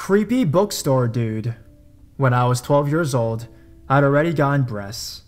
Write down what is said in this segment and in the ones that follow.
Creepy bookstore dude. When I was 12 years old, I'd already gotten breasts.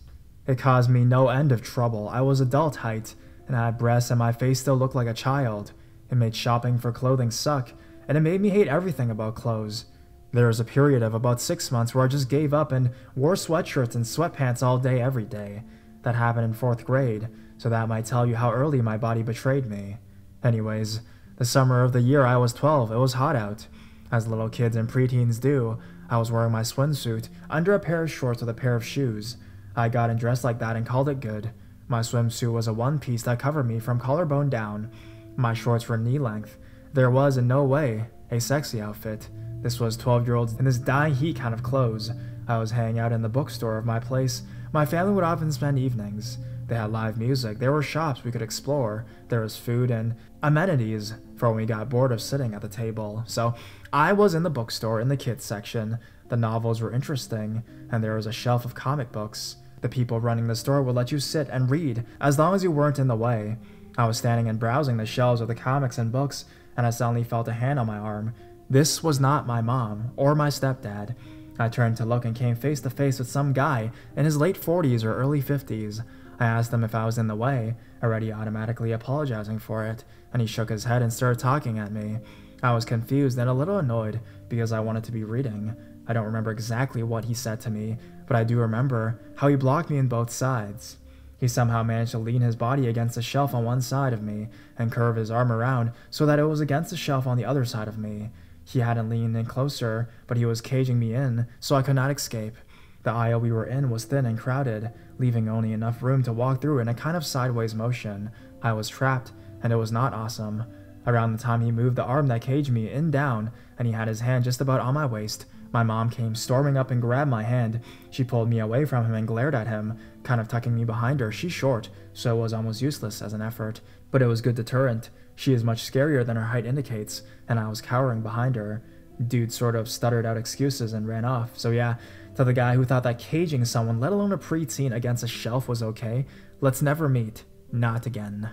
It caused me no end of trouble. I was adult height, and I had breasts and my face still looked like a child. It made shopping for clothing suck, and it made me hate everything about clothes. There was a period of about 6 months where I just gave up and wore sweatshirts and sweatpants all day every day. That happened in 4th grade, so that might tell you how early my body betrayed me. Anyways, the summer of the year I was 12, it was hot out. As little kids and preteens do, I was wearing my swimsuit under a pair of shorts with a pair of shoes. I got and dressed like that and called it good. My swimsuit was a one-piece that covered me from collarbone down. My shorts were knee-length. There was in no way a sexy outfit. This was 12-year-olds in this dying heat kind of clothes. I was hanging out in the bookstore of my place. My family would often spend evenings. They had live music, there were shops we could explore, there was food and amenities for when we got bored of sitting at the table. So I was in the bookstore in the kids section. The novels were interesting, and there was a shelf of comic books. The people running the store would let you sit and read as long as you weren't in the way. I was standing and browsing the shelves of the comics and books, and I suddenly felt a hand on my arm. This was not my mom or my stepdad. I turned to look and came face to face with some guy in his late 40s or early 50s. I asked him if I was in the way, already automatically apologizing for it, and he shook his head and started talking at me. I was confused and a little annoyed because I wanted to be reading. I don't remember exactly what he said to me, but I do remember how he blocked me on both sides. He somehow managed to lean his body against the shelf on one side of me and curve his arm around so that it was against the shelf on the other side of me. He hadn't leaned in closer, but he was caging me in so I could not escape. The aisle we were in was thin and crowded, leaving only enough room to walk through in a kind of sideways motion. I was trapped, and it was not awesome. Around the time he moved the arm that caged me in down, and he had his hand just about on my waist, my mom came storming up and grabbed my hand. She pulled me away from him and glared at him, kind of tucking me behind her. She's short, so it was almost useless as an effort, but it was good deterrent. She is much scarier than her height indicates, and I was cowering behind her. Dude sort of stuttered out excuses and ran off. So yeah, to the guy who thought that caging someone, let alone a preteen, against a shelf was okay, let's never meet. Not again.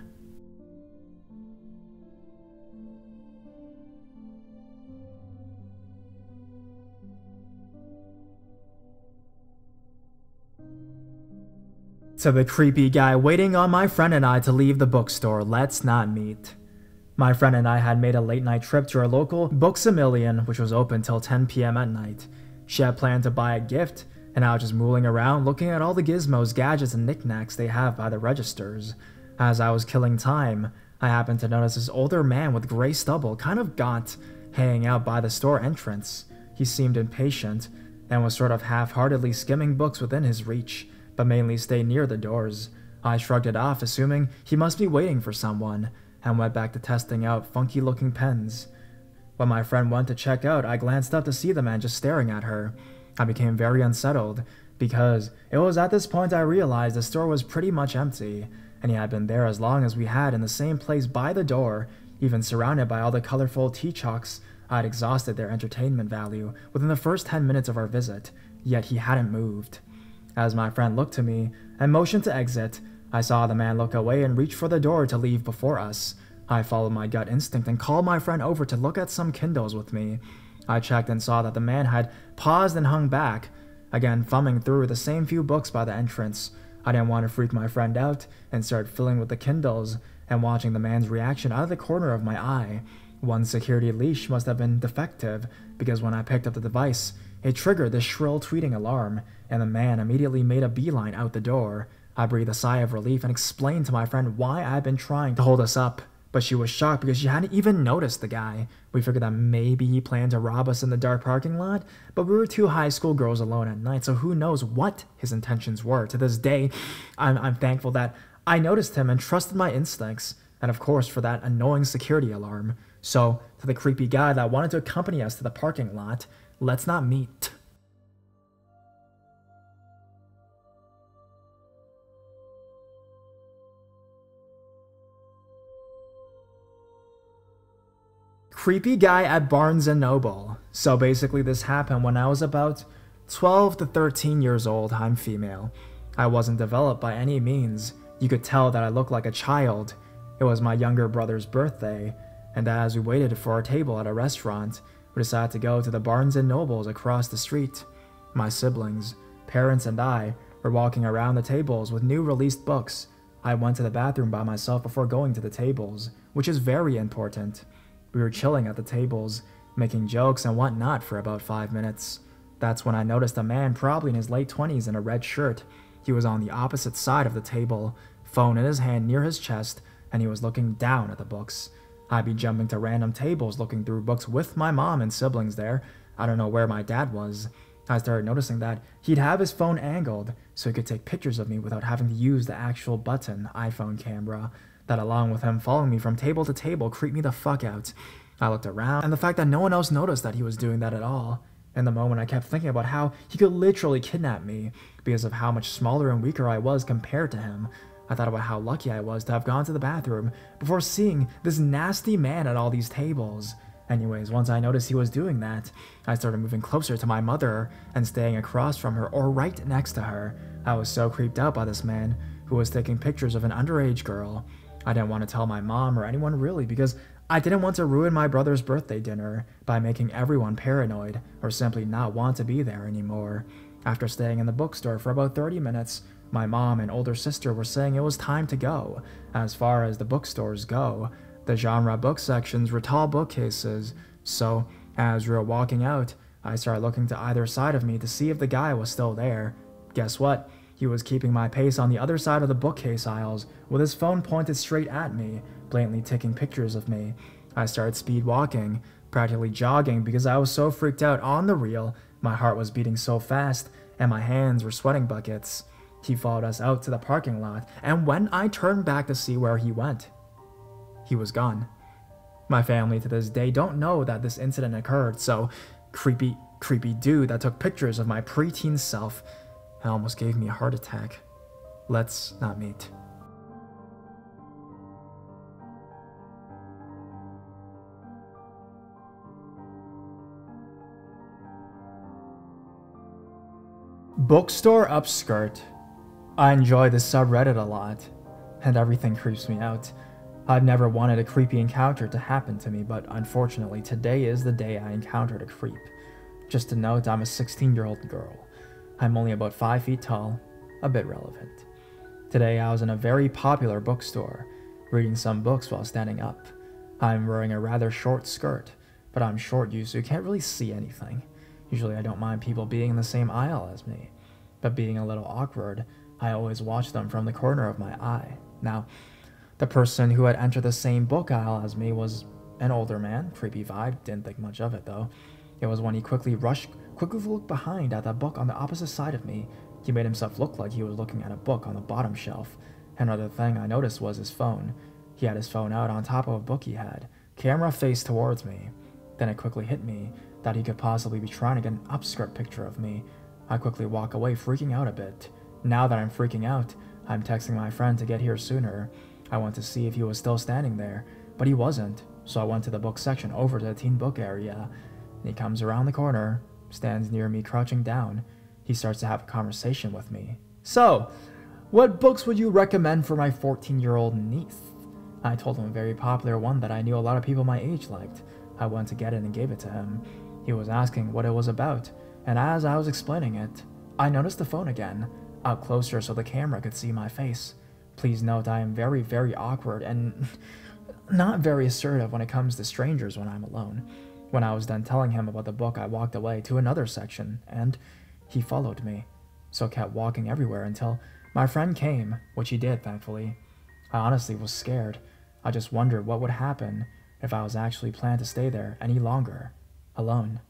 To the creepy guy waiting on my friend and I to leave the bookstore, let's not meet. My friend and I had made a late-night trip to our local Books A Million, which was open till 10 p.m. at night. She had planned to buy a gift, and I was just mooling around looking at all the gizmos, gadgets, and knickknacks they have by the registers. As I was killing time, I happened to notice this older man with gray stubble, kind of gaunt, hanging out by the store entrance. He seemed impatient, and was sort of half-heartedly skimming books within his reach, but mainly stayed near the doors. I shrugged it off, assuming he must be waiting for someone, and went back to testing out funky-looking pens. When my friend went to check out, I glanced up to see the man just staring at her. I became very unsettled, because it was at this point I realized the store was pretty much empty, and he had been there as long as we had in the same place by the door, even surrounded by all the colorful tea chalks. I had exhausted their entertainment value within the first 10 minutes of our visit, yet he hadn't moved. As my friend looked to me and motioned to exit, I saw the man look away and reach for the door to leave before us. I followed my gut instinct and called my friend over to look at some Kindles with me. I checked and saw that the man had paused and hung back, again thumbing through the same few books by the entrance. I didn't want to freak my friend out and start fiddling with the Kindles and watching the man's reaction out of the corner of my eye. One security leash must have been defective, because when I picked up the device, it triggered the shrill tweeting alarm, and the man immediately made a beeline out the door. I breathed a sigh of relief and explained to my friend why I had been trying to hold us up, but she was shocked because she hadn't even noticed the guy. We figured that maybe he planned to rob us in the dark parking lot, but we were two high school girls alone at night, so who knows what his intentions were. To this day, I'm thankful that I noticed him and trusted my instincts, and of course for that annoying security alarm. So, to the creepy guy that wanted to accompany us to the parking lot, let's not meet. Creepy guy at Barnes & Noble. So basically this happened when I was about 12 to 13 years old. I'm female. I wasn't developed by any means. You could tell that I looked like a child. It was my younger brother's birthday, and as we waited for our table at a restaurant, We decided to go to the Barnes & Nobles across the street. My siblings, parents, and I were walking around the tables with new released books. I went to the bathroom by myself before going to the tables, which is very important. We were chilling at the tables, making jokes and whatnot for about 5 minutes. That's when I noticed a man probably in his late 20s in a red shirt. He was on the opposite side of the table, phone in his hand near his chest, and he was looking down at the books. I'd be jumping to random tables looking through books with my mom and siblings there. I don't know where my dad was. I started noticing that he'd have his phone angled so he could take pictures of me without having to use the actual button iPhone camera. That, along with him following me from table to table, creeped me the fuck out. I looked around, and the fact that no one else noticed that he was doing that at all. In the moment, I kept thinking about how he could literally kidnap me because of how much smaller and weaker I was compared to him. I thought about how lucky I was to have gone to the bathroom before seeing this nasty man at all these tables. Anyways, once I noticed he was doing that, I started moving closer to my mother and staying across from her or right next to her. I was so creeped out by this man who was taking pictures of an underage girl. I didn't want to tell my mom or anyone really because I didn't want to ruin my brother's birthday dinner by making everyone paranoid or simply not want to be there anymore. After staying in the bookstore for about 30 minutes, my mom and older sister were saying it was time to go. As far as the bookstores go, the genre book sections were tall bookcases, so as we were walking out, I started looking to either side of me to see if the guy was still there. Guess what? He was keeping my pace on the other side of the bookcase aisles with his phone pointed straight at me, blatantly taking pictures of me. I started speed walking, practically jogging because I was so freaked out on the reel. My heart was beating so fast and my hands were sweating buckets. He followed us out to the parking lot, and when I turned back to see where he went, he was gone. My family to this day don't know that this incident occurred, so creepy dude that took pictures of my preteen self and almost gave me a heart attack. Let's not meet. Bookstore Upskirt. I enjoy this subreddit a lot, and everything creeps me out. I've never wanted a creepy encounter to happen to me, but unfortunately today is the day I encountered a creep. Just to note, I'm a 16-year-old girl. I'm only about 5 feet tall, a bit relevant. Today I was in a very popular bookstore, reading some books while standing up. I'm wearing a rather short skirt, but I'm short so you can't really see anything. Usually I don't mind people being in the same aisle as me, but being a little awkward, I always watch them from the corner of my eye. Now, the person who had entered the same book aisle as me was an older man, creepy vibe, didn't think much of it though. It was when he quickly looked behind at that book on the opposite side of me. He made himself look like he was looking at a book on the bottom shelf. Another thing I noticed was his phone. He had his phone out on top of a book he had, camera faced towards me. Then it quickly hit me that he could possibly be trying to get an upskirt picture of me. I quickly walk away, freaking out a bit. Now that I'm freaking out, I'm texting my friend to get here sooner. I went to see if he was still standing there, but he wasn't, so I went to the book section over to the teen book area. And he comes around the corner, stands near me crouching down. He starts to have a conversation with me. So, what books would you recommend for my 14-year-old niece? I told him a very popular one that I knew a lot of people my age liked. I went to get it and gave it to him. He was asking what it was about, and as I was explaining it, I noticed the phone again, up closer so the camera could see my face. Please note I am very, very awkward and not very assertive when it comes to strangers when I'm alone. When I was done telling him about the book, I walked away to another section, and he followed me, so kept walking everywhere until my friend came, which he did, thankfully. I honestly was scared. I just wondered what would happen if I was actually planned to stay there any longer, alone.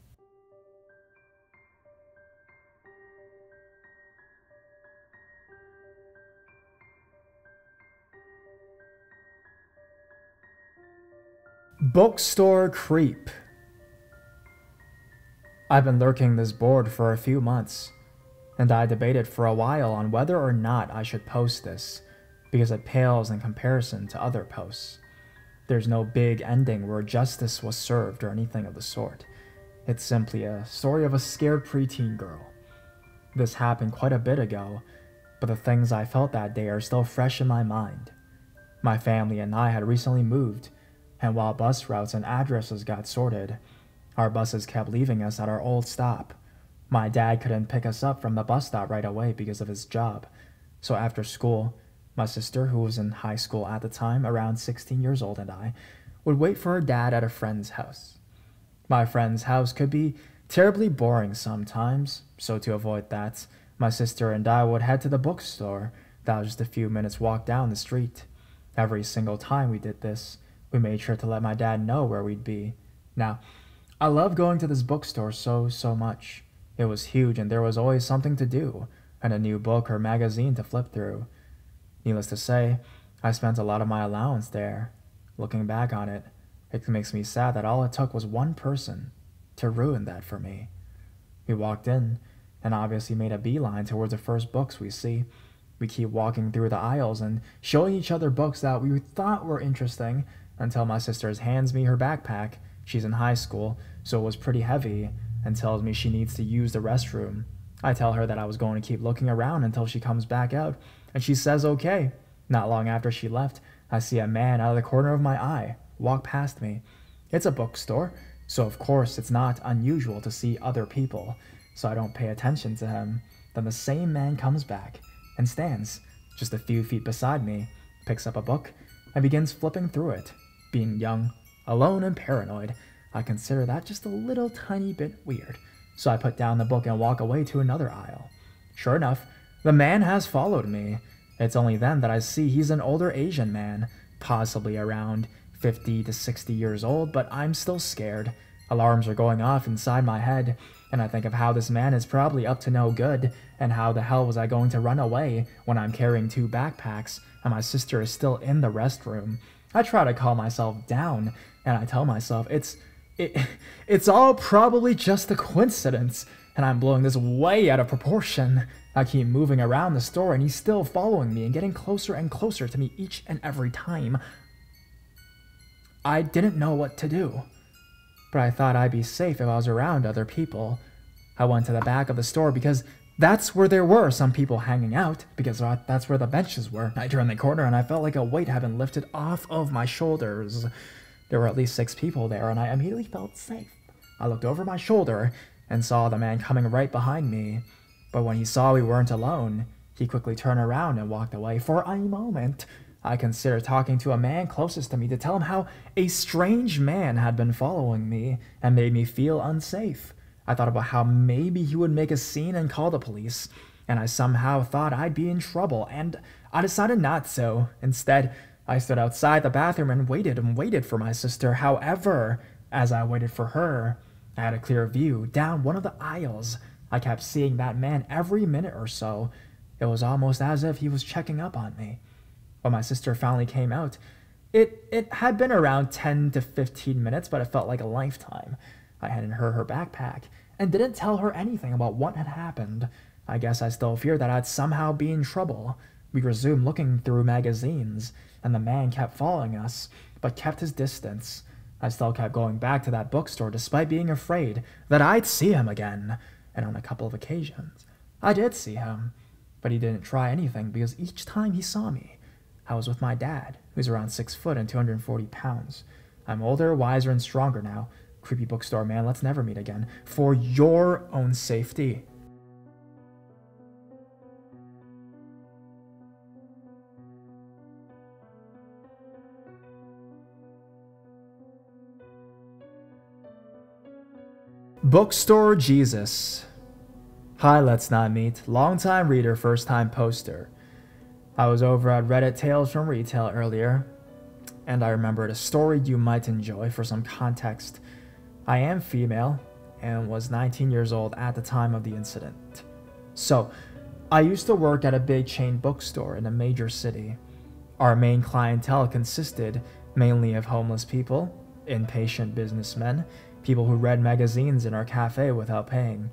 Bookstore Creep. I've been lurking this board for a few months, and I debated for a while on whether or not I should post this, because it pales in comparison to other posts. There's no big ending where justice was served or anything of the sort. It's simply a story of a scared preteen girl. This happened quite a bit ago, but the things I felt that day are still fresh in my mind. My family and I had recently moved, and while bus routes and addresses got sorted, Our buses kept leaving us at our old stop. My dad couldn't pick us up from the bus stop right away because of his job. So after school, my sister, who was in high school at the time, around 16 years old, and I, would wait for her dad at a friend's house. My friend's house could be terribly boring sometimes, so to avoid that, my sister and I would head to the bookstore that was just a few minutes walk down the street. Every single time we did this, we made sure to let my dad know where we'd be. Now, I love going to this bookstore so much. It was huge and there was always something to do, and a new book or magazine to flip through. Needless to say, I spent a lot of my allowance there. Looking back on it, it makes me sad that all it took was one person to ruin that for me. We walked in, and obviously made a beeline towards the first books we see. We keep walking through the aisles and showing each other books that we thought were interesting until my sister hands me her backpack. She's in high school, so it was pretty heavy, and tells me she needs to use the restroom. I tell her that I was going to keep looking around until she comes back out, and she says okay. Not long after she left, I see a man out of the corner of my eye walk past me. It's a bookstore, so of course it's not unusual to see other people, so I don't pay attention to him. Then the same man comes back and stands just a few feet beside me, picks up a book, and begins flipping through it. Being young, alone, and paranoid, I consider that just a little tiny bit weird, so I put down the book and walk away to another aisle. Sure enough, the man has followed me. It's only then that I see he's an older Asian man, possibly around 50 to 60 years old, but I'm still scared. Alarms are going off inside my head, and I think of how this man is probably up to no good, and how the hell was I going to run away when I'm carrying 2 backpacks, and my sister is still in the restroom. I try to calm myself down, and I tell myself it's all probably just a coincidence, and I'm blowing this way out of proportion. I keep moving around the store, and he's still following me and getting closer and closer to me each and every time. I didn't know what to do, but I thought I'd be safe if I was around other people. I went to the back of the store because that's where there were some people hanging out, because that's where the benches were. I turned the corner and I felt like a weight had been lifted off of my shoulders. There were at least 6 people there, and I immediately felt safe. I looked over my shoulder and saw the man coming right behind me, but when he saw we weren't alone, he quickly turned around and walked away. For a moment, I considered talking to a man closest to me to tell him how a strange man had been following me and made me feel unsafe. I thought about how maybe he would make a scene and call the police, and I somehow thought I'd be in trouble, and I decided not so. Instead, I stood outside the bathroom and waited for my sister. However, as I waited for her, I had a clear view down one of the aisles. I kept seeing that man every minute or so. It was almost as if he was checking up on me. When my sister finally came out, it had been around 10 to 15 minutes, but it felt like a lifetime. I handed her backpack and didn't tell her anything about what had happened. I guess I still feared that I'd somehow be in trouble. We resumed looking through magazines, and the man kept following us, but kept his distance. I still kept going back to that bookstore despite being afraid that I'd see him again, and on a couple of occasions, I did see him, but he didn't try anything because each time he saw me, I was with my dad, who's around 6 foot and 240 pounds. I'm older, wiser, and stronger now. Creepy bookstore man, let's never meet again. For your own safety. Bookstore Jesus. Hi, Let's Not Meet. Longtime reader, first-time poster. I was over at Reddit Tales from Retail earlier, and I remembered a story you might enjoy. For some context, I am female and was 19 years old at the time of the incident. So, I used to work at a big chain bookstore in a major city. Our main clientele consisted mainly of homeless people, impatient businessmen, people who read magazines in our cafe without paying,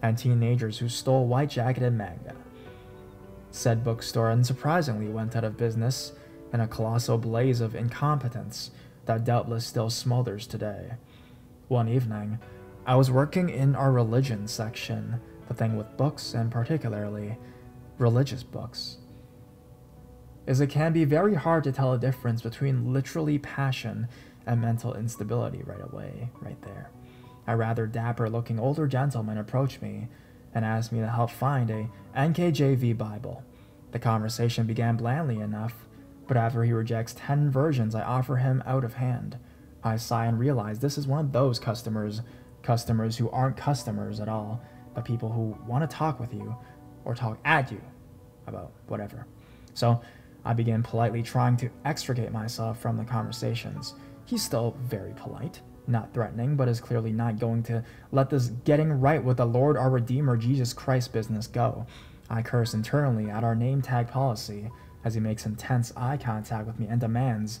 and teenagers who stole white-jacketed manga. Said bookstore unsurprisingly went out of business in a colossal blaze of incompetence that doubtless still smolders today. One evening, I was working in our religion section, the thing with books, and particularly religious books, is it can be very hard to tell a difference between literally passion and mental instability right away, right there. A rather dapper-looking older gentleman approached me and asked me to help find a NKJV Bible. The conversation began blandly enough, but after he rejects 10 versions I offer him out of hand, I sigh and realize this is one of those customers who aren't customers at all, but people who want to talk with you or talk at you about whatever. So I begin politely trying to extricate myself from the conversations. He's still very polite, not threatening, but is clearly not going to let this getting right with the Lord our Redeemer Jesus Christ business go. I curse internally at our name tag policy as he makes intense eye contact with me and demands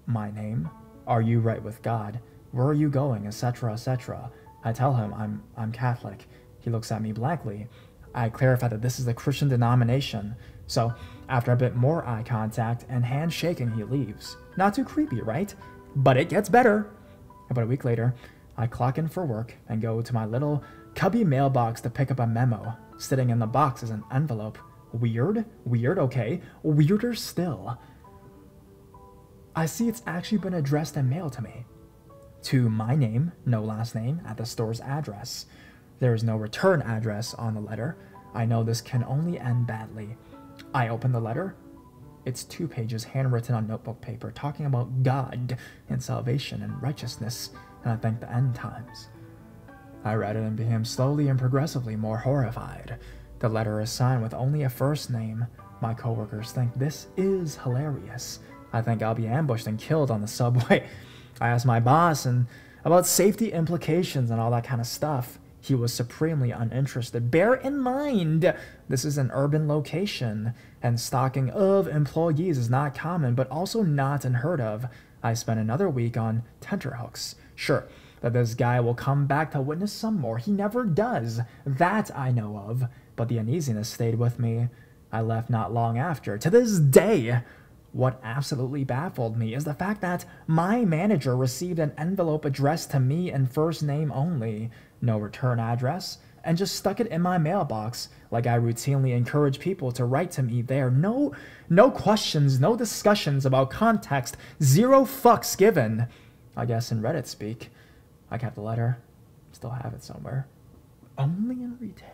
my name. Are you right with God? Where are you going? Etc. etc. I tell him I'm Catholic. He looks at me blankly. I clarify that this is a Christian denomination. So after a bit more eye contact and handshaking, he leaves. Not too creepy, right? But it gets better. About a week later, I clock in for work and go to my little cubby mailbox to pick up a memo. Sitting in the box is an envelope. Weird? Weird, okay. Weirder still. I see it's actually been addressed and mailed to me. To my name, no last name, at the store's address. There is no return address on the letter. I know this can only end badly. I open the letter. It's 2 pages handwritten on notebook paper talking about God and salvation and righteousness, and I think the end times. I read it and became slowly and progressively more horrified. The letter is signed with only a first name. My coworkers think this is hilarious. I think I'll be ambushed and killed on the subway. I asked my boss about safety implications and all that kind of stuff. He was supremely uninterested. Bear in mind, this is an urban location, and stalking of employees is not common, but also not unheard of. I spent another week on tenterhooks. Sure, that this guy will come back to witness some more. He never does. That I know of. But the uneasiness stayed with me. I left not long after. To this day, what absolutely baffled me is the fact that my manager received an envelope addressed to me in first name only, no return address, and just stuck it in my mailbox like I routinely encourage people to write to me there. No questions, no discussions about context, 0 fucks given. I guess in Reddit speak. I kept the letter. Still have it somewhere. Only in retail.